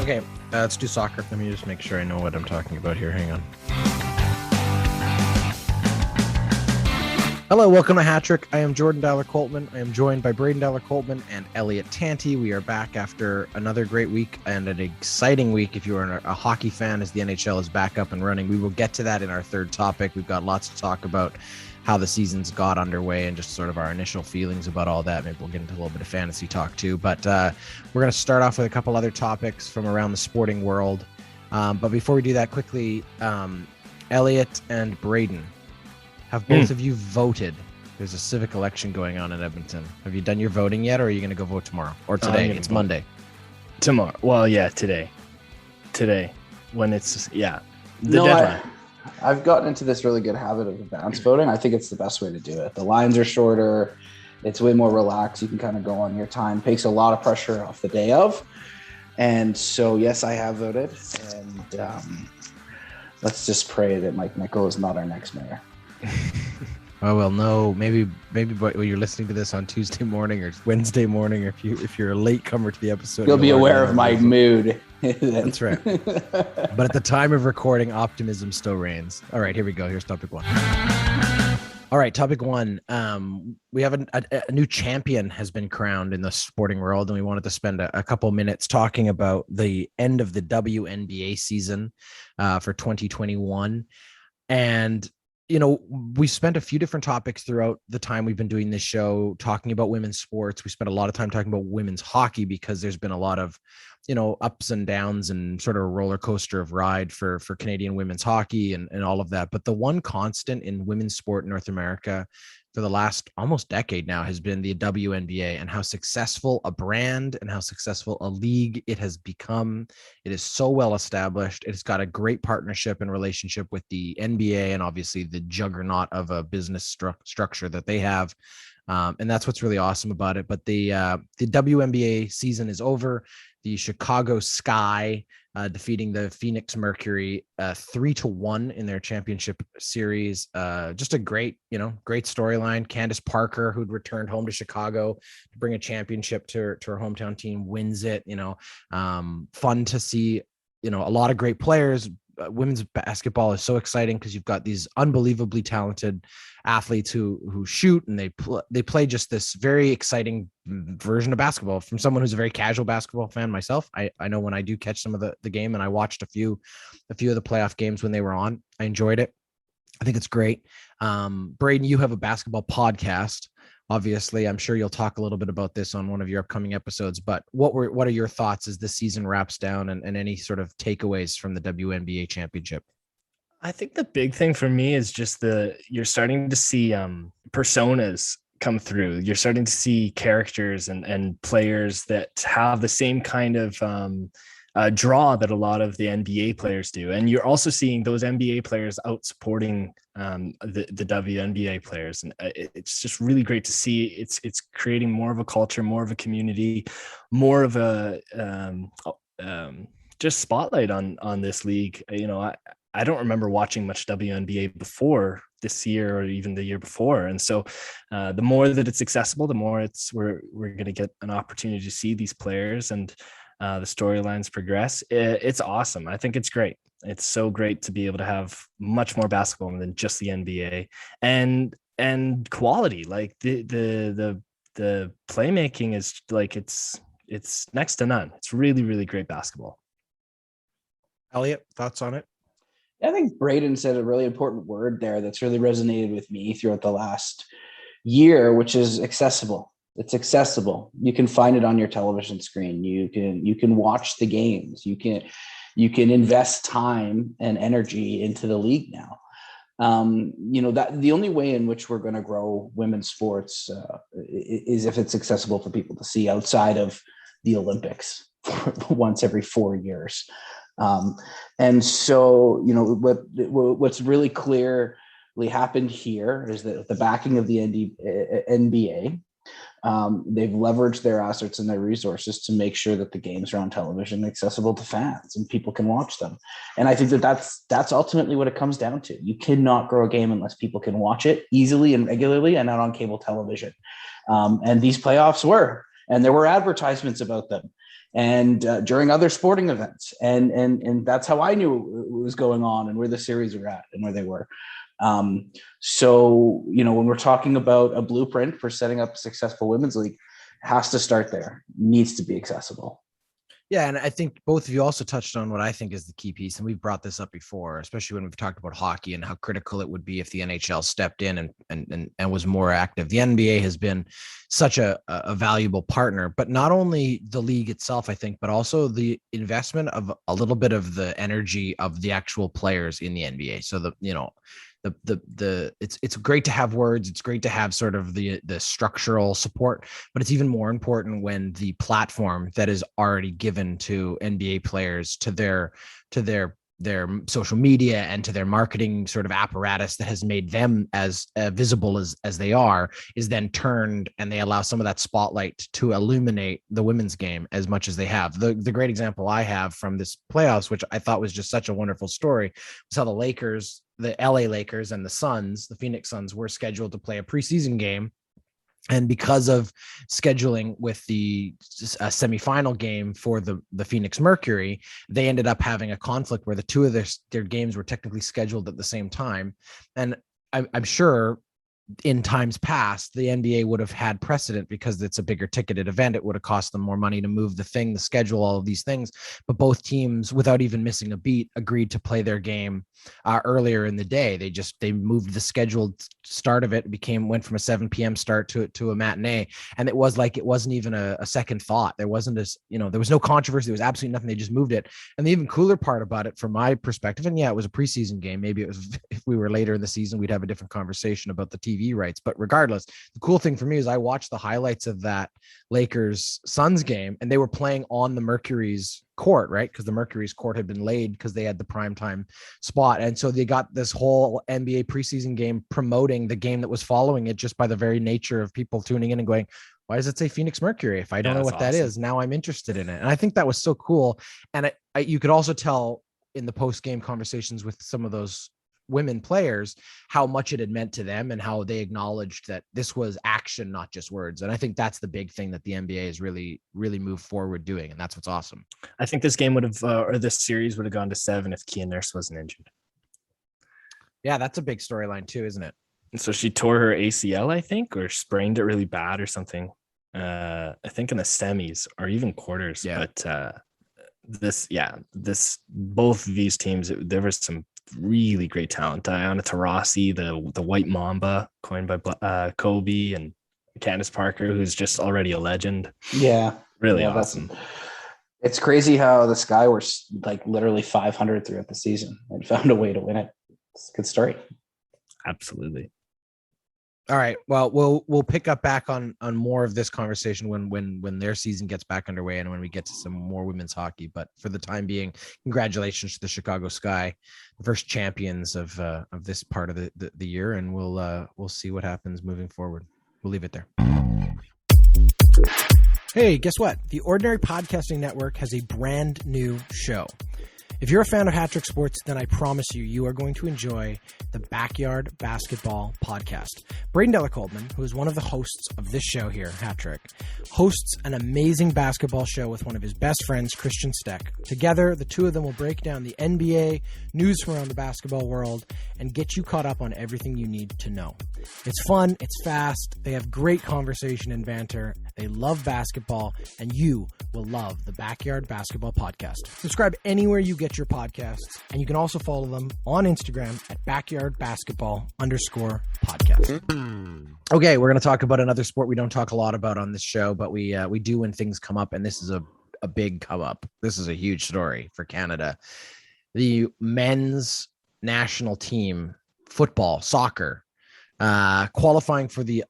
Okay, let's do soccer. Let me just make sure I know what I'm talking about here. Hang on. Hello, welcome to Hat Trick. I am Jordan Dowler-Coltman. I am joined by Braden Dowler-Coltman and Elliot Tanti. We are back after another great week and an exciting week if you are a hockey fan, as the NHL is back up and running. We will get to that in our third topic. We've got lots to talk about how the season's got underway and just sort of our initial feelings about all that. Maybe we'll get into a little bit of fantasy talk too. But we're going to start off with a couple other topics from around the sporting world. But before we do that, quickly, Elliot and Braden, have both of you voted? There's a civic election going on in Edmonton. Have you done your voting yet, or are you going to go vote tomorrow? Or today? It's Monday. Tomorrow. Well, yeah, today. When it's, the deadline. I've gotten into this really good habit of advance voting. I think it's the best way to do it. The lines are shorter. It's way more relaxed. You can kind of go on your time. Takes a lot of pressure off the day of. And so, yes, I have voted. And let's just pray that Mike Nichol is not our next mayor. Oh, well, no, maybe when you're listening to this on Tuesday morning or Wednesday morning, or if you're a late comer to the episode, you'll be aware of my mood. That's right. But at the time of recording, optimism still reigns. All right, here we go. Here's topic one. All right, topic one. We have a new champion has been crowned in the sporting world, and we wanted to spend a couple minutes talking about the end of the WNBA season for 2021. And you know, we spent a few different topics throughout the time we've been doing this show, talking about women's sports. We spent a lot of time talking about women's hockey because there's been a lot of, ups and downs and sort of a roller coaster of ride for Canadian women's hockey and all of that. But the one constant in women's sport in North America for the last almost decade now has been the WNBA, and how successful a brand and how successful a league it has become. It is so well established. It's got a great partnership and relationship with the NBA and obviously the juggernaut of a business structure that they have. And that's what's really awesome about it. But the WNBA season is over. The Chicago Sky defeating the Phoenix Mercury 3-1 in their championship series. Just a great storyline. Candace Parker, who'd returned home to Chicago to bring a championship to her hometown team, wins it. Fun to see. A lot of great players. Women's basketball is so exciting because you've got these unbelievably talented athletes who shoot, and they play just this very exciting version of basketball. From someone who's a very casual basketball fan myself, I know when I do catch some of the game, and I watched a few of the playoff games when they were on, I enjoyed it. I think it's great. Braden, you have a basketball podcast. Obviously, I'm sure you'll talk a little bit about this on one of your upcoming episodes, but what are your thoughts as this season wraps down, and any sort of takeaways from the WNBA championship? I think the big thing for me is just you're starting to see personas come through. You're starting to see characters and players that have the same kind of draw that a lot of the NBA players do. And you're also seeing those NBA players out supporting the WNBA players. And it's just really great to see. It's creating more of a culture, more of a community, more of a just spotlight on this league. I don't remember watching much WNBA before this year or even the year before. And so the more that it's accessible, the more we're going to get an opportunity to see these players and the storylines progress. It's awesome. I think it's great. It's so great to be able to have much more basketball than just the NBA and quality. Like the playmaking is like, it's next to none. It's really, really great basketball. Elliot, thoughts on it? I think Braden said a really important word there that's really resonated with me throughout the last year, which is accessible. It's accessible. You can find it on your television screen. You can watch the games. You can invest time and energy into the league now. That the only way in which we're going to grow women's sports is if it's accessible for people to see outside of the Olympics once every 4 years. And so, what's really clearly happened here is that the backing of the NBA, they've leveraged their assets and their resources to make sure that the games are on television, accessible to fans, and people can watch them. And I think that's ultimately what it comes down to. You cannot grow a game unless people can watch it easily and regularly and not on cable television. And these playoffs and there were advertisements about them. and during other sporting events. And that's how I knew what was going on and where the series were at and where they were. So, when we're talking about a blueprint for setting up a successful women's league, it has to start there, needs to be accessible. Yeah, and I think both of you also touched on what I think is the key piece, and we've brought this up before, especially when we've talked about hockey and how critical it would be if the NHL stepped in and was more active. The NBA has been such a valuable partner, but not only the league itself, I think, but also the investment of a little bit of the energy of the actual players in the NBA. So it's great to have words. It's great to have sort of the structural support, but it's even more important when the platform that is already given to NBA players, to their social media and to their marketing sort of apparatus that has made them as visible as they are, is then turned, and they allow some of that spotlight to illuminate the women's game as much as they have. The great example I have from this playoffs, which I thought was just such a wonderful story, was how the LA Lakers and the Phoenix Suns were scheduled to play a preseason game. And because of scheduling with the semifinal game for the Phoenix Mercury, they ended up having a conflict where the two of their games were technically scheduled at the same time. And I'm sure in times past, the NBA would have had precedent because it's a bigger ticketed event. It would have cost them more money to move the schedule, all of these things. But both teams, without even missing a beat, agreed to play their game earlier in the day. They moved the scheduled start of it. Went from a 7 p.m. start to a matinee. And it wasn't even a second thought. There wasn't there was no controversy. There was absolutely nothing. They just moved it. And the even cooler part about it, from my perspective, and yeah, it was a preseason game. Maybe it was, if we were later in the season, we'd have a different conversation about the TV rights. But regardless, the cool thing for me is I watched the highlights of that Lakers Suns game, and they were playing on the Mercury's court, right? Because the Mercury's court had been laid because they had the primetime spot. And so they got this whole NBA preseason game promoting the game that was following it, just by the very nature of people tuning in and going, why does it say Phoenix Mercury? If I don't know what that is, now I'm interested in it. And I think that was so cool. And you could also tell in the post-game conversations with some of those women players how much it had meant to them and how they acknowledged that this was action, not just words. And I think that's the big thing that the NBA has really, really moved forward doing. And that's what's awesome. I think this game would have, or this series would have gone to 7 if Kia Nurse wasn't injured. Yeah, that's a big storyline too, isn't it? And so she tore her ACL, I think, or sprained it really bad or something. I think in the semis or even quarters. Yeah. But both of these teams, there was some really great talent. Diana Taurasi, the White Mamba, coined by Kobe, and Candace Parker, who's just already a legend. Yeah, really awesome. It's crazy how the Sky were like literally 500 throughout the season and found a way to win it. It's a good story. Absolutely. All right. Well, we'll pick up back on more of this conversation when their season gets back underway and when we get to some more women's hockey. But for the time being, congratulations to the Chicago Sky, the first champions of this part of the year, and we'll see what happens moving forward. We'll leave it there. Hey, guess what? The Ordinary Podcasting Network has a brand new show. If you're a fan of Hat-Trick Sports, then I promise you are going to enjoy the Backyard Basketball Podcast. Braden Delacoldman, who is one of the hosts of this show here, Hat-Trick, hosts an amazing basketball show with one of his best friends, Christian Steck. Together, the two of them will break down the NBA, news from around the basketball world, and get you caught up on everything you need to know. It's fun, it's fast, they have great conversation and banter, they love basketball, and you will love the Backyard Basketball Podcast. Subscribe anywhere you get your podcasts, and you can also follow them on Instagram at backyardbasketball_podcast. Okay, we're going to talk about another sport we don't talk a lot about on this show, but we do when things come up, and this is a big come up. This is a huge story for Canada. The men's national team, soccer, qualifying for the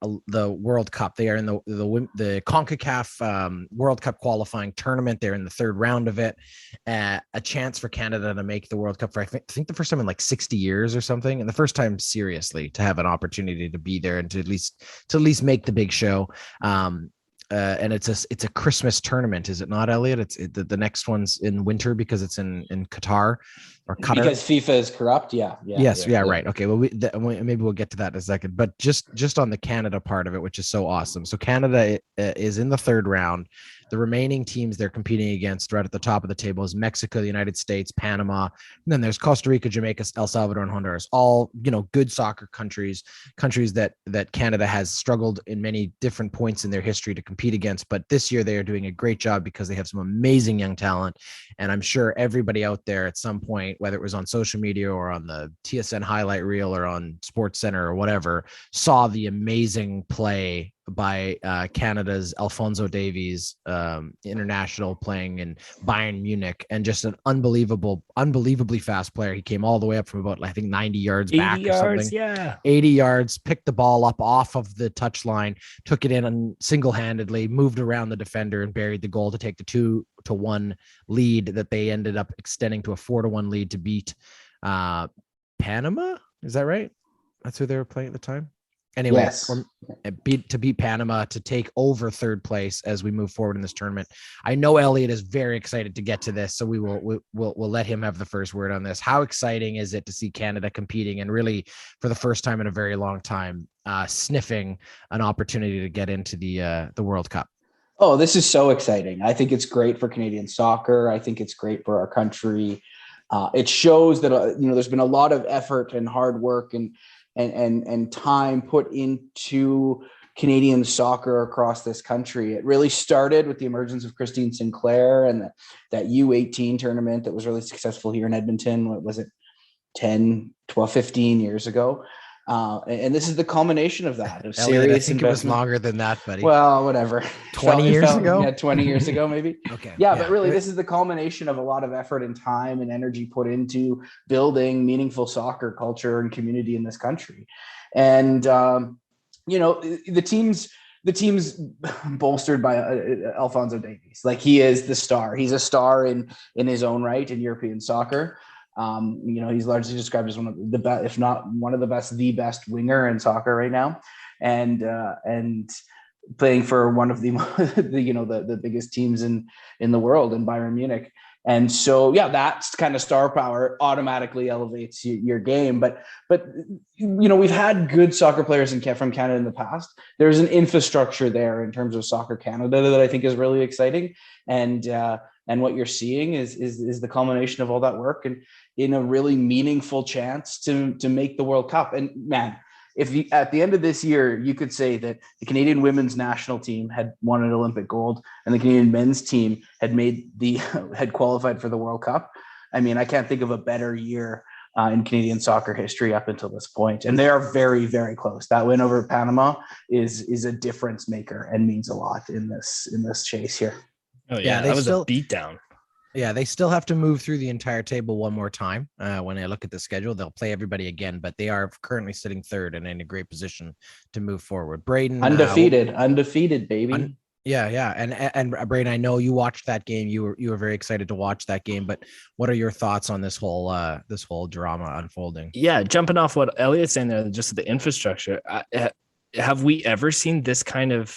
World Cup. They are in the CONCACAF World Cup qualifying tournament. They're in the third round of it. A chance for Canada to make the World Cup for I think the first time in like 60 years or something, and the first time seriously to have an opportunity to be there and to at least make the big show. And it's a Christmas tournament, is it not, Elliot? The next one's in winter because it's in Qatar. or Qatar. Because FIFA is corrupt. Yeah. Right. Okay. Well, maybe we'll get to that in a second. But just on the Canada part of it, which is so awesome. So Canada is in the third round. The remaining teams they're competing against right at the top of the table is Mexico, the United States, Panama, and then there's Costa Rica, Jamaica, El Salvador, and Honduras. All good soccer countries that Canada has struggled in many different points in their history to compete against. But this year they are doing a great job because they have some amazing young talent, and I'm sure everybody out there at some point, whether it was on social media or on the TSN highlight reel or on Sports Center or whatever, saw the amazing play by Canada's Alphonso Davies, international, playing in Bayern Munich, and just an unbelievably fast player. He came all the way up from about, I think, 90 yards back or something. Yeah. 80 yards, picked the ball up off of the touchline, took it in and single-handedly moved around the defender and buried the goal to take the 2-1 lead that they ended up extending to a 4-1 lead to beat Panama. Is that right? That's who they were playing at the time. Anyway, yes. beat Panama to take over third place as we move forward in this tournament. I know Elliot is very excited to get to this, so we'll let him have the first word on this. How exciting is it to see Canada competing and really, for the first time in a very long time, sniffing an opportunity to get into the World Cup? Oh, this is so exciting. I think it's great for Canadian soccer. I think it's great for our country. It shows that there's been a lot of effort and hard work and time put into Canadian soccer across this country. It really started with the emergence of Christine Sinclair and that U18 tournament that was really successful here in Edmonton. What was it, 10, 12, 15 years ago? And this is the culmination of that. Of Elliot, serious I think investment. It was longer than that, buddy. Well, whatever. 20 years ago? Yeah, 20 years ago, maybe. Okay. Yeah, but really, this is the culmination of a lot of effort and time and energy put into building meaningful soccer culture and community in this country. And, the team's bolstered by Alphonso Davies. Like, he is the star. He's a star in his own right in European soccer. He's largely described as one of the best, if not one of the best, the best winger in soccer right now, and playing for one of the biggest teams in the world, in Bayern Munich. And so, yeah, that's kind of star power automatically elevates your game. But we've had good soccer players from Canada in the past. There's an infrastructure there in terms of Soccer Canada that I think is really exciting. And what you're seeing is the culmination of all that work and in a really meaningful chance to make the World Cup. And man, if at the end of this year, you could say that the Canadian women's national team had won an Olympic gold and the Canadian men's team had qualified for the World Cup. I mean, I can't think of a better year in Canadian soccer history up until this point. And they are very, very close. That win over Panama is a difference maker and means a lot in this chase here. Oh yeah, that was a beatdown. Yeah, they still have to move through the entire table one more time. When I look at the schedule, they'll play everybody again, but they are currently sitting third and in a great position to move forward. Braden, undefeated, baby. Yeah. And Braden, I know you watched that game. You were very excited to watch that game, but what are your thoughts on this whole drama unfolding? Yeah, jumping off what Elliot's saying there, just the infrastructure. Have we ever seen this kind of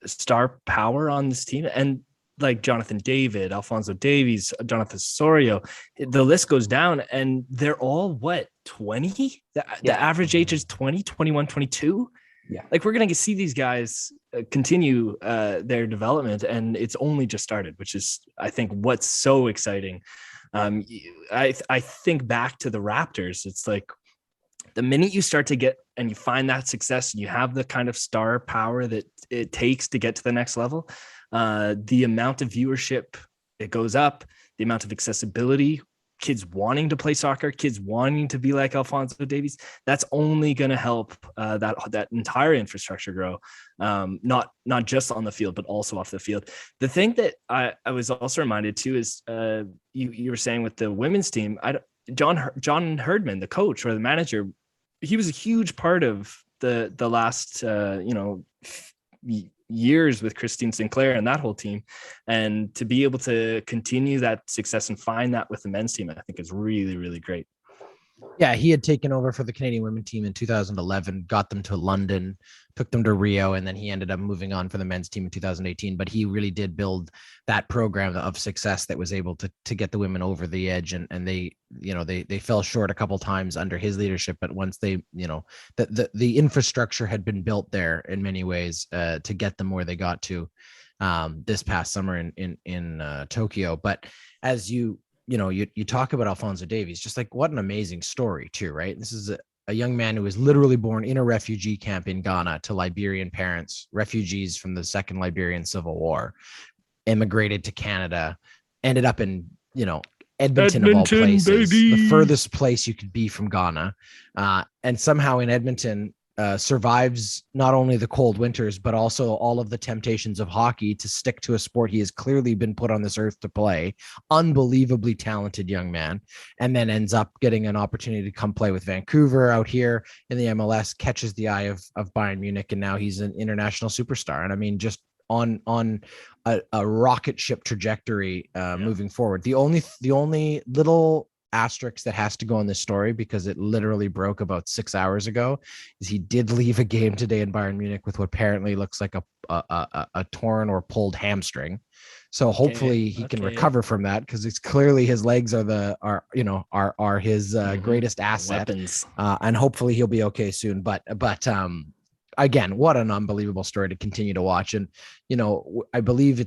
star power on this team? And like Jonathan David, Alphonso Davies, Jonathan Osorio, the list goes down, and they're all 20? The average age is 20, 21, 22. Yeah. Like, we're going to see these guys continue their development, and it's only just started, which is, I think, what's so exciting. I think back to the Raptors. It's like the minute you start to get and you find that success and you have the kind of star power that it takes to get to the next level, the amount of viewership, it goes up, the amount of accessibility, kids wanting to play soccer, kids wanting to be like Alphonso Davies, that's only going to help that entire infrastructure grow, not just on the field, but also off the field. The thing that I was also reminded too is you were saying with the women's team, John Herdman, the coach or the manager, he was a huge part of the last years with Christine Sinclair and that whole team, and to be able to continue that success and find that with the men's team, I think is really, really great. Yeah, he had taken over for the Canadian women team in 2011, got them to London, took them to Rio, and then he ended up moving on for the men's team in 2018. But he really did build that program of success that was able to get the women over the edge. And they, they fell short a couple times under his leadership. But once they, the infrastructure had been built there in many ways to get them where they got to this past summer in Tokyo. But as you talk about Alphonso Davies, just like what an amazing story too, right? This is a young man who was literally born in a refugee camp in Ghana to Liberian parents, refugees from the Second Liberian Civil War, immigrated to Canada, ended up in, Edmonton of all places, baby. The furthest place you could be from Ghana. And somehow in Edmonton, survives not only the cold winters, but also all of the temptations of hockey to stick to a sport he has clearly been put on this earth to play. Unbelievably talented young man. And then ends up getting an opportunity to come play with Vancouver out here in the MLS, catches the eye of Bayern Munich, and now he's an international superstar. And I mean, just on a rocket ship trajectory moving forward. The only little asterisk that has to go on this story, because it literally broke about 6 hours ago, is he did leave a game today in Bayern Munich with what apparently looks like a torn or pulled hamstring. So hopefully he can recover from that, because it's clearly his legs are his greatest asset. Weapons. And hopefully he'll be okay soon. But again, what an unbelievable story to continue to watch. And, I believe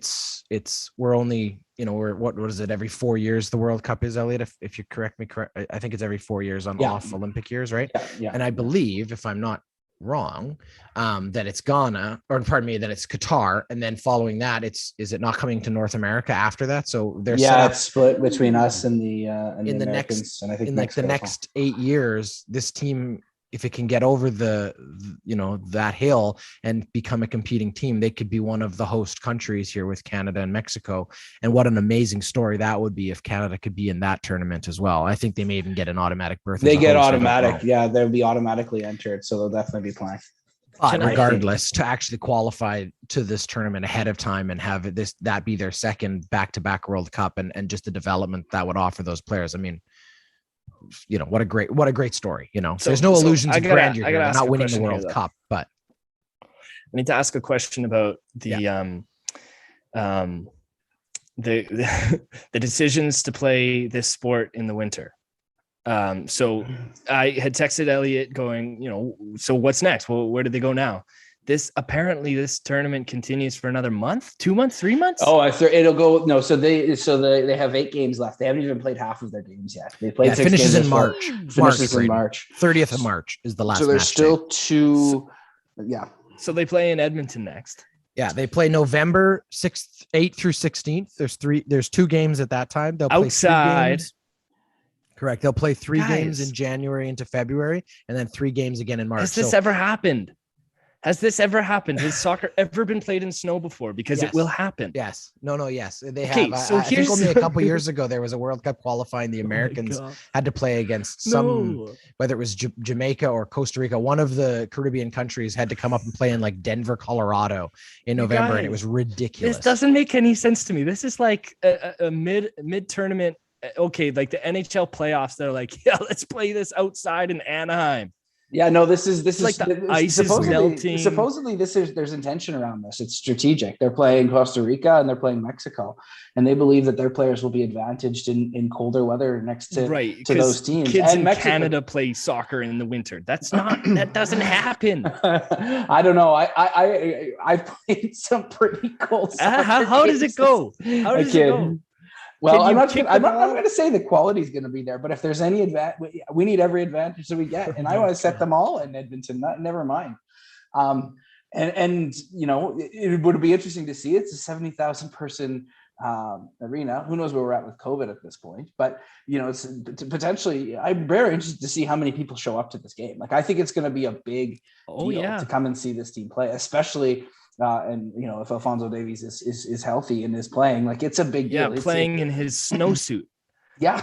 we're only, we're, what is it? Every 4 years, the World Cup is, Elliot, if you correct me, I think it's every 4 years on off Olympic years, right? Yeah. And I believe, if I'm not wrong, that it's Ghana, or pardon me, that it's Qatar. And then following that, is it not coming to North America after that? So there's it's split between us and the Americans, next, and I think in like the next 8 years, this team, if it can get over that hill and become a competing team, they could be one of the host countries here with Canada and Mexico. And what an amazing story that would be if Canada could be in that tournament as well. I think they may even get an automatic berth. They get automatic. Yeah, they'll be automatically entered. So they'll definitely be playing. But regardless, to actually qualify to this tournament ahead of time and have that be their second back-to-back World Cup, and just the development that would offer those players. I mean, what a great story. So there's no illusions of grandeur here. They're not winning the World Cup, but I need to ask a question about the decisions to play this sport in the winter. So I had texted Elliot going, so what's next? Well, where did they go now? This tournament continues for another month, 2 months, 3 months. Oh, it'll go. No. So they have 8 games left. They haven't even played half of their games yet. They played 6 finishes games in March. Finishes in March. 30th of March is the last. So there's match still day. 2. Yeah. So they play in Edmonton next. Yeah, they play November 6th, 8th through 16th. There's 2 games at that time. They'll play outside. Correct. They'll play 3 games in January into February, and then 3 games again in March. Has this ever happened? Has soccer ever been played in snow before? Because it will happen. Yes. No. Yes, they have. So I think only a couple years ago there was a World Cup qualifying. The Americans had to play against whether it was Jamaica or Costa Rica. One of the Caribbean countries had to come up and play in like Denver, Colorado in November, and it was ridiculous. This doesn't make any sense to me. This is like a mid tournament. Okay, like the NHL playoffs. They're like, let's play this outside in Anaheim. Yeah, no, this is like the ice is melting. Supposedly, there's intention around this. It's strategic. They're playing Costa Rica and they're playing Mexico, and they believe that their players will be advantaged in colder weather next to those teams. Kids in Canada play soccer in the winter. That doesn't happen. I don't know. I played some pretty cold soccer. How does it go? How does it go? Well, I'm not going to say the quality is going to be there, but if there's any advantage, we need every advantage that we get, and I want to set them all in Edmonton. Never mind. And it would be interesting to see. It's a 70,000 person arena. Who knows where we're at with COVID at this point? But it's potentially. I'm very interested to see how many people show up to this game. Like, I think it's going to be a big deal to come and see this team play, especially. If Alphonso Davies is healthy and is playing, like, it's a big deal. Playing in his snowsuit. Yeah.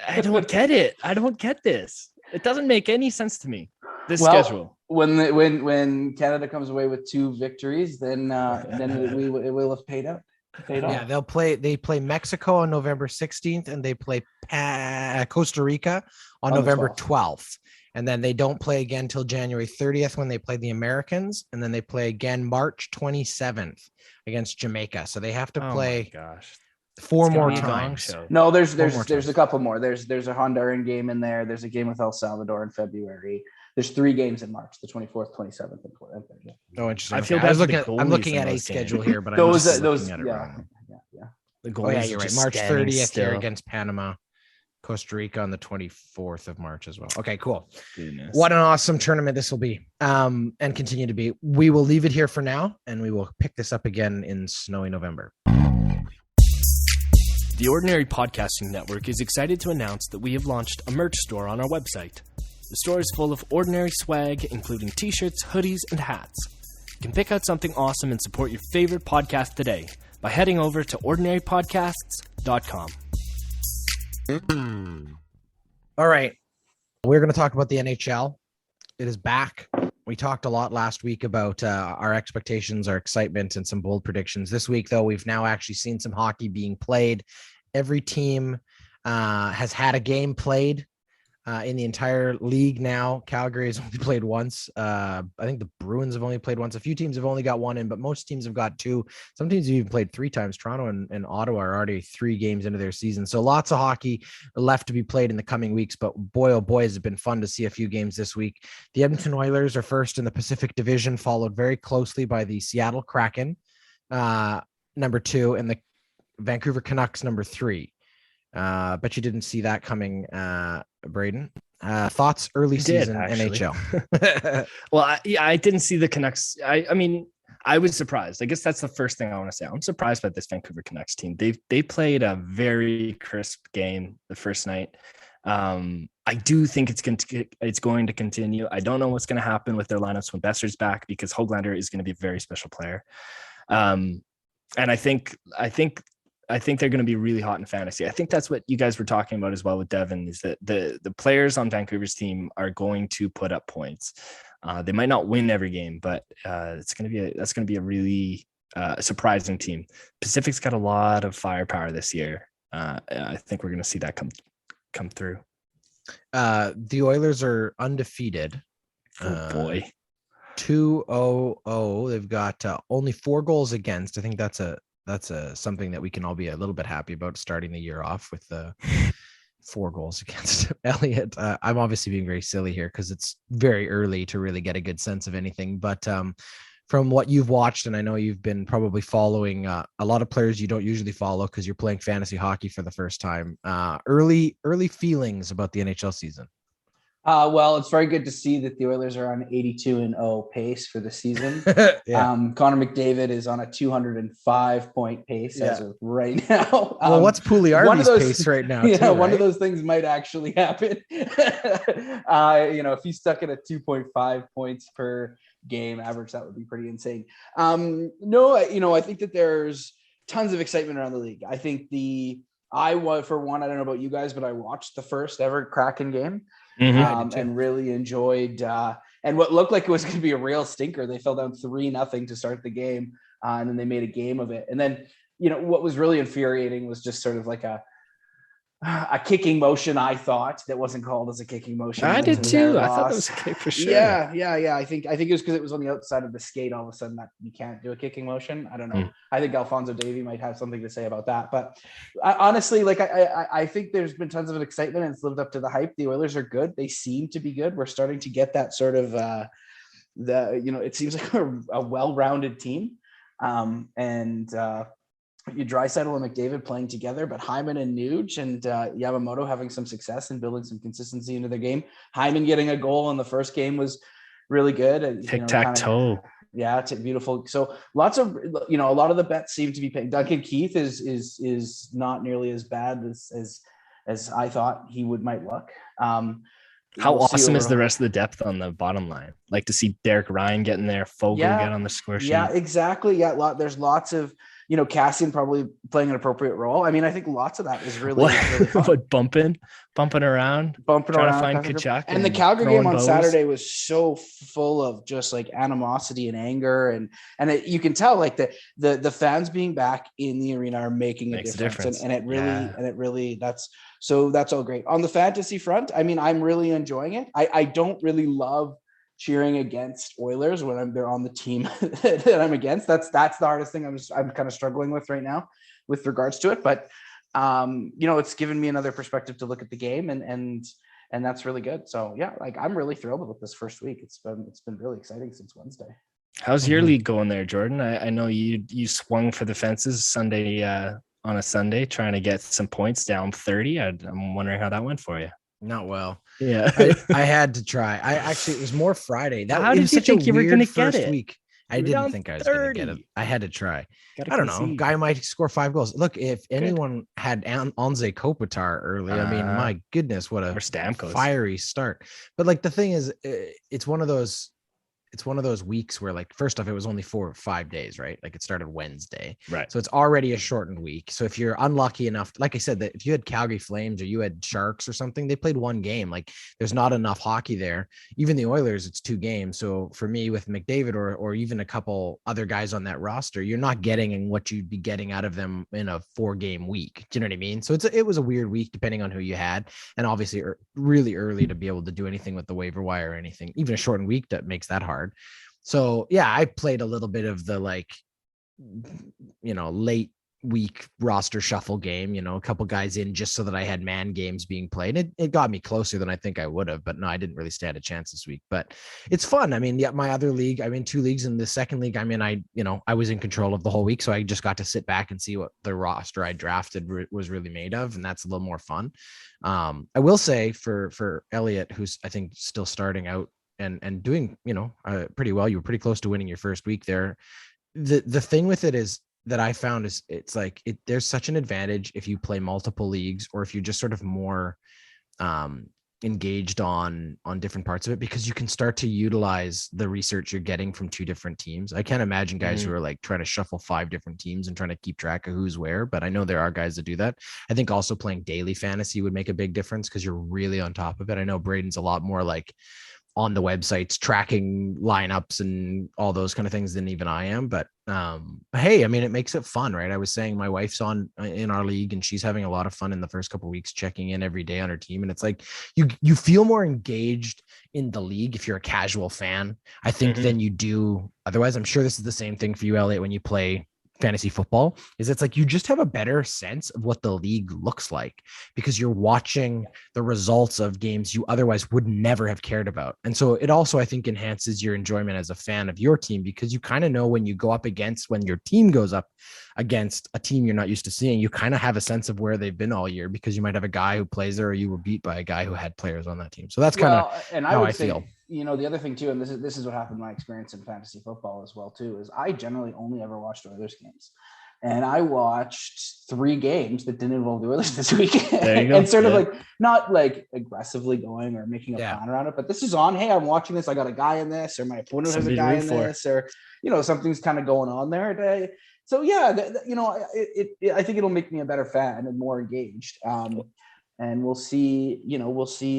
I don't get it. I don't get this. It doesn't make any sense to me. This schedule. When Canada comes away with 2 victories, then it will have paid out. They don't. Yeah, they play Mexico on November 16th, and they play Costa Rica on On the November 12th. 12th. And then they don't play again till January 30th when they play the Americans. And then they play again March 27th against Jamaica. So they have to play four It's gonna more be a gong times. show. No, there's Four more a times. couple more. There's a Honduran game in there. There's a game with El Salvador in February. There's 3 games in March: the 24th, 27th, and 30th. Oh, interesting. I feel Okay. bad for the I'm looking goalies in at a those schedule games. here, but I'm Those just those looking at it wrong. yeah. The Oh yeah, goalies you're are right. just March standing 30th here still. against Panama, Costa Rica on the 24th of March as well. Okay, cool. Goodness. What an awesome tournament this will be, and continue to be. We will leave it here for now, and we will pick this up again in snowy November. The Ordinary Podcasting Network is excited to announce that we have launched a merch store on our website. The store is full of ordinary swag, including t-shirts, hoodies, and hats. You can pick out something awesome and support your favorite podcast today by heading over to ordinarypodcasts.com. All right, we're going to talk about the NHL. It is back. We talked a lot last week about our expectations, our excitement, and some bold predictions. This week, though, we've now actually seen some hockey being played. Every team has had a game played in the entire league now. Calgary has only played once. I think the Bruins have only played once. A few teams have only got one in, but most teams have got 2. Some teams have even played 3 times. Toronto and Ottawa are already 3 games into their season. So lots of hockey left to be played in the coming weeks, but boy, oh boy, has it been fun to see a few games this week. The Edmonton Oilers are first in the Pacific Division, followed very closely by the Seattle Kraken, number 2, and the Vancouver Canucks, number 3. Bet you didn't see that coming, Braden. Thoughts early season NHL? Well, I didn't see the Canucks. I mean, I was surprised. I guess that's the first thing I want to say. I'm surprised by this Vancouver Canucks team. They played a very crisp game the first night. I do think it's going to continue. I don't know what's going to happen with their lineups when Besser's back, because Höglander is going to be a very special player. And I think they're going to be really hot in fantasy. I think that's what you guys were talking about as well with Devin, is that the players on Vancouver's team are going to put up points. They might not win every game, but that's going to be a really surprising team. Pacific's got a lot of firepower this year. I think we're going to see that come through. The Oilers are undefeated. Oh boy. 2-0-0. They've got only 4 goals against. I think that's something that we can all be a little bit happy about, starting the year off with the 4 goals against. Elliot. I'm obviously being very silly here because it's very early to really get a good sense of anything. But from what you've watched, and I know you've been probably following a lot of players you don't usually follow because you're playing fantasy hockey for the first time. Early feelings about the NHL season. Well, it's very good to see that the Oilers are on 82-0 pace for the season. Yeah. Connor McDavid is on a 205-point pace as of right now. Well, what's Pugliarvi's pace right now? Yeah, too, one right? of those things might actually happen. If he's stuck at a 2.5 points per game average, that would be pretty insane. I think that there's tons of excitement around the league. I think I don't know about you guys, but I watched the first ever Kraken game. Mm-hmm. And really enjoyed and what looked like it was going to be a real stinker. They fell down 3-0 to start the game, and then they made a game of it. And then, what was really infuriating was just sort of like a kicking motion, I thought, that wasn't called as a kicking motion. I did too. I thought that was a kick for sure. Yeah. I think it was because it was on the outside of the skate. All of a sudden, that you can't do a kicking motion. I don't know. I think Alphonso Davies might have something to say about that. But honestly, I think there's been tons of excitement and it's lived up to the hype. The Oilers are good. They seem to be good. We're starting to get that sort of it seems like a well-rounded team. You Draisaitl and McDavid playing together, but Hyman and Nuge and Yamamoto having some success and building some consistency into their game. Hyman getting a goal in the first game was really good. Tic-tac-toe. Yeah, it's beautiful. So lots of, a lot of the bets seem to be paying. Duncan Keith is not nearly as bad as I thought he might look. How awesome is the rest of the depth on the bottom line? Like to see Derek Ryan getting there, Fogle get on the score sheet. Yeah, exactly. Yeah, there's lots of Cassian probably playing an appropriate role. I mean, I think lots of that is really, What, really fun. what bumping around, Bumping trying around. to find Kachuk, And the Calgary game on bows. Saturday was so full of just like animosity and anger, and you can tell like the fans being back in the arena are making a difference. And it really that's all great. On the fantasy front, I mean, I'm really enjoying it. I don't really love cheering against Oilers when they're on the team that I'm against. That's the hardest thing I'm kind of struggling with right now with regards to it. But it's given me another perspective to look at the game, and that's really good. So yeah, like I'm really thrilled with this first week. It's been really exciting since Wednesday. How's your league going there, Jordan? I know you swung for the fences Sunday on a Sunday, trying to get some points down 30. I'm wondering how that went for you. Not well. Yeah, I had to try. It was more Friday. How did you think you were going to get it? Week. I didn't think I was going to get it. I had to try. I don't know. Guy might score 5 goals. Look, if anyone had Anze Kopitar early, I mean, my goodness, what a fiery start. But like the thing is, it's one of those weeks where, like, first off, it was only 4 or 5 days, right? Like it started Wednesday. Right. So it's already a shortened week. So if you're unlucky enough, like I said, that if you had Calgary Flames or you had Sharks or something, they played 1 game. Like there's not enough hockey there. Even the Oilers, it's 2 games. So for me with McDavid or even a couple other guys on that roster, you're not getting what you'd be getting out of them in a 4-game week. Do you know what I mean? So it was a weird week depending on who you had. And obviously really early to be able to do anything with the waiver wire or anything, even a shortened week that makes that hard. So yeah, I played a little bit of the late week roster shuffle game, a couple guys in just so that I had man games being played. It got me closer than I think I would have, but no, I didn't really stand a chance this week, but it's fun. I mean, yeah, my other league, I'm in 2 leagues. In the second league I'm in, I was in control of the whole week. So I just got to sit back and see what the roster I drafted was really made of. And that's a little more fun. I will say for Elliot, who's I think still starting out, and doing, pretty well. You were pretty close to winning your first week there. The thing with it is that I found is it's like there's such an advantage if you play multiple leagues or if you're just sort of more engaged on different parts of it, because you can start to utilize the research you're getting from 2 different teams. I can't imagine guys who are like trying to shuffle 5 different teams and trying to keep track of who's where, but I know there are guys that do that. I think also playing daily fantasy would make a big difference because you're really on top of it. I know Braden's a lot more like on the websites tracking lineups and all those kind of things than even I am. But hey, I mean, it makes it fun, right? I was saying my wife's in our league and she's having a lot of fun in the first couple of weeks, checking in every day on her team. And it's like, you feel more engaged in the league if you're a casual fan, I think, than you do otherwise. I'm sure this is the same thing for you, Elliot, when you play fantasy football. Is it's like you just have a better sense of what the league looks like because you're watching the results of games you otherwise would never have cared about. And so it also, I think, enhances your enjoyment as a fan of your team because you kind of know when you go up against, when your team goes up against a team you're not used to seeing, you kind of have a sense of where they've been all year because you might have a guy who plays there or you were beat by a guy who had players on that team. So that's kind of how I feel. The other thing too, and this is what happened in my experience in fantasy football as well too, is I generally only ever watched Oilers games. And I watched 3 games that didn't involve the Oilers this week. There you go. And sort of like, not like aggressively going or making a plan around it, but this is on, hey, I'm watching this. I got a guy in this, or my opponent has a guy in this, or, something's kind of going on there. So yeah, I think it'll make me a better fan and more engaged. And we'll see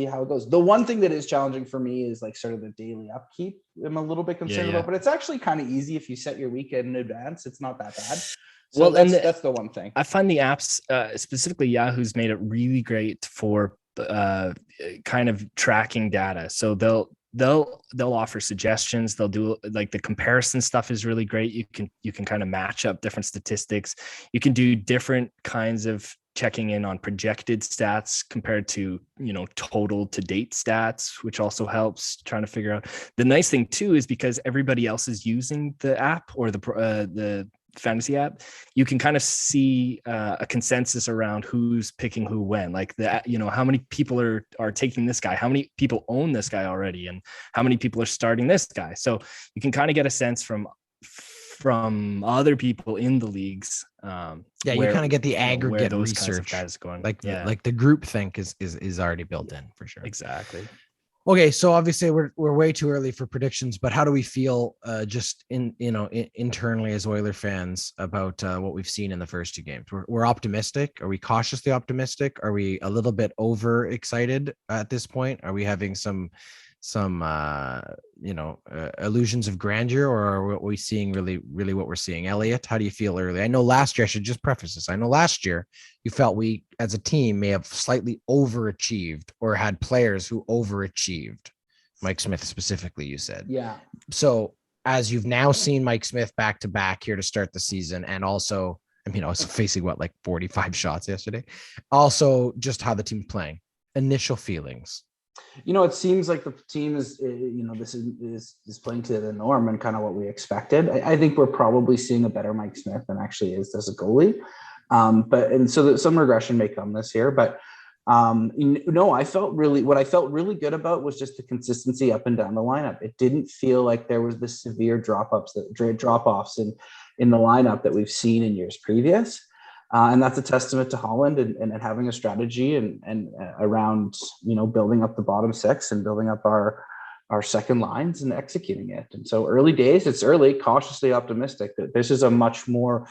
how it goes. The one thing that is challenging for me is like sort of the daily upkeep. I'm a little bit concerned about, but it's actually kind of easy if you set your weekend in advance. It's not that bad. So that's the one thing. I find the apps, specifically Yahoo's made it really great for kind of tracking data. So they'll offer suggestions. They'll do like the comparison stuff is really great. You can kind of match up different statistics. You can do different kinds of checking in on projected stats compared to, total to date stats, which also helps trying to figure out. The nice thing too is because everybody else is using the app or the fantasy app, you can kind of see a consensus around who's picking who when, like how many people are taking this guy, how many people own this guy already, and how many people are starting this guy. So you can kind of get a sense from other people in the leagues. You kind of get the aggregate those research guys going, like the group think is already built in for sure. Exactly. Okay, so obviously we're way too early for predictions, but how do we feel just internally as Oiler fans about what we've seen in the first two games? We're optimistic. Are we cautiously optimistic? Are we a little bit over excited at this point? Are we having some illusions of grandeur, or are we seeing really what we're seeing? Elliot, how do you feel early? I know last year, I should just preface this, I know last year you felt we as a team may have slightly overachieved or had players who overachieved. Mike Smith specifically, you said. Yeah. So as you've now seen Mike Smith back to back here to start the season, and also, I mean, I was facing 45 shots yesterday. Also, just how the team's playing. Initial feelings. It seems like the team is, this is playing to the norm and kind of what we expected. I think we're probably seeing a better Mike Smith than actually is as a goalie. So some regression may come this year, but I felt really good about was just the consistency up and down the lineup. It didn't feel like there was the severe drop-offs in the lineup that we've seen in years previous. And that's a testament to Holland and having a strategy and around, building up the bottom six and building up our second lines and executing it. And so early days, it's early, cautiously optimistic that this is a much more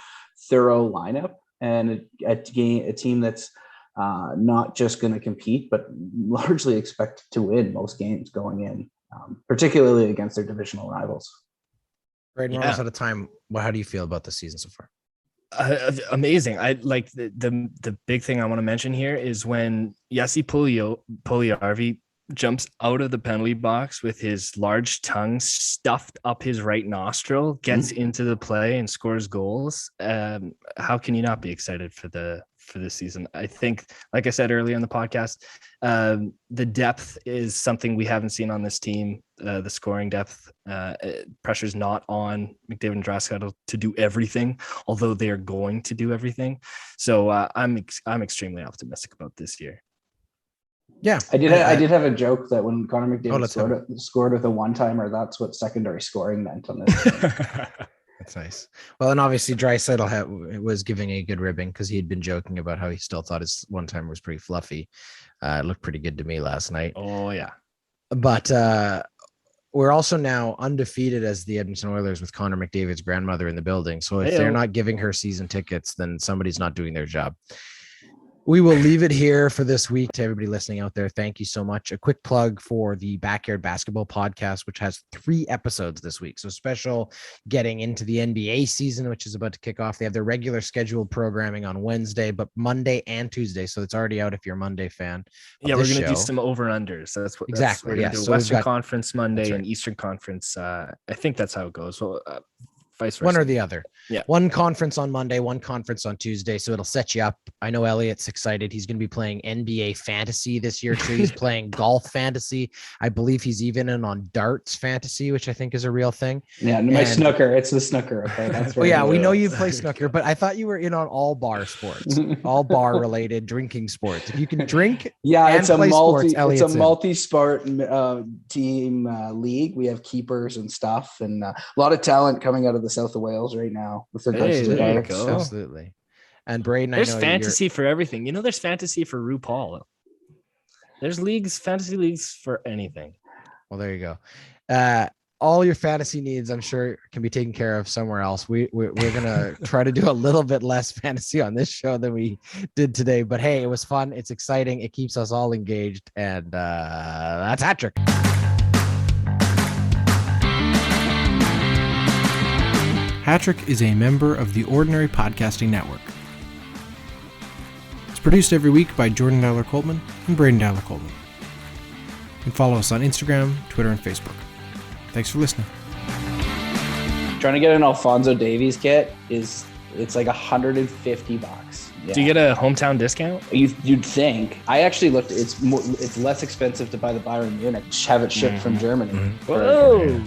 thorough lineup and a team that's not just going to compete, but largely expect to win most games going in, particularly against their divisional rivals. Right, we're almost out of time. Well, how do you feel about the season so far? Amazing. I like the big thing I want to mention here is when Jesse Puljujärvi jumps out of the penalty box with his large tongue stuffed up his right nostril, gets into the play and scores goals. How can you not be excited for this season? I think, like I said earlier in the podcast, the depth is something we haven't seen on this team. The scoring depth, pressure's not on McDavid and Draisaitl to do everything, although they are going to do everything. So I'm extremely optimistic about this year. Yeah, I did have a joke that when Connor McDavid scored with a one-timer, that's what secondary scoring meant on this game. That's nice. Well, and obviously Draisaitl was giving a good ribbing because he had been joking about how he still thought his one-timer was pretty fluffy. It looked pretty good to me last night. Oh, yeah. But we're also now undefeated as the Edmonton Oilers with Connor McDavid's grandmother in the building. So if they're not giving her season tickets, then somebody's not doing their job. We will leave it here for this week. To everybody listening out there, thank you so much. A quick plug for the Backyard Basketball Podcast, which has 3 episodes this week. So special getting into the NBA season, which is about to kick off. They have their regular scheduled programming on Wednesday, but Monday and Tuesday. So it's already out if you're a Monday fan. Yeah, we're going to do some over-unders. So that's what exactly. We're going to do Western Conference Monday and Eastern Conference. I think that's how it goes. Well, vice versa. One or the other. Yeah. One conference on Monday, one conference on Tuesday. So it'll set you up. I know Elliot's excited. He's going to be playing NBA fantasy this year too. He's playing golf fantasy. I believe he's even in on darts fantasy, which I think is a real thing. Yeah. My snooker. It's the snooker. Okay. That's right. Yeah. We know you play snooker, but I thought you were in on all bar sports, all bar related drinking sports. If you can drink. Yeah. It's a multi-sport team league. We have keepers and stuff and a lot of talent coming out of the south of Wales right now with regards to darts. Absolutely. And Braden, there's fantasy for everything. There's fantasy for RuPaul. There's fantasy leagues for anything. Well, there you go. All your fantasy needs, I'm sure, can be taken care of somewhere else. We're gonna try to do a little bit less fantasy on this show than we did today. But hey, it was fun. It's exciting. It keeps us all engaged, and that's Hat Trick. Hat Trick is a member of the Ordinary Podcasting Network. It's produced every week by Jordan Dowler Coleman and Braden Dowler Coleman. You can follow us on Instagram, Twitter, and Facebook. Thanks for listening. Trying to get an Alphonso Davies kit it's like $150. Yeah. Do you get a hometown discount? You'd think. I actually looked. It's less expensive to buy the Bayern Munich. Have it shipped from Germany. Whoa.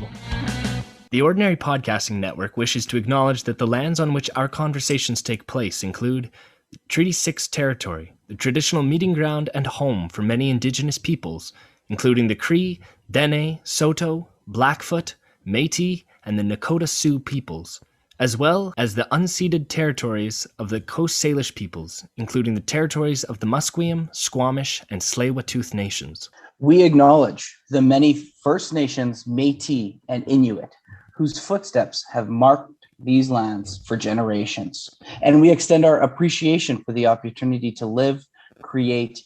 The Ordinary Podcasting Network wishes to acknowledge that the lands on which our conversations take place include Treaty 6 territory, the traditional meeting ground and home for many indigenous peoples, including the Cree, Dene, Saulteaux, Blackfoot, Métis, and the Nakota Sioux peoples, as well as the unceded territories of the Coast Salish peoples, including the territories of the Musqueam, Squamish, and Tsleil-Waututh nations. We acknowledge the many First Nations, Métis, and Inuit whose footsteps have marked these lands for generations. And we extend our appreciation for the opportunity to live, create,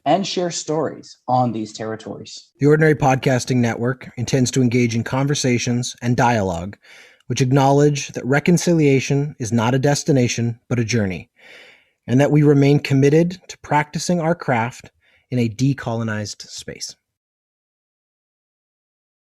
and share stories on these territories. The Ordinary Podcasting Network intends to engage in conversations and dialogue which acknowledge that reconciliation is not a destination, but a journey, and that we remain committed to practicing our craft in a decolonized space.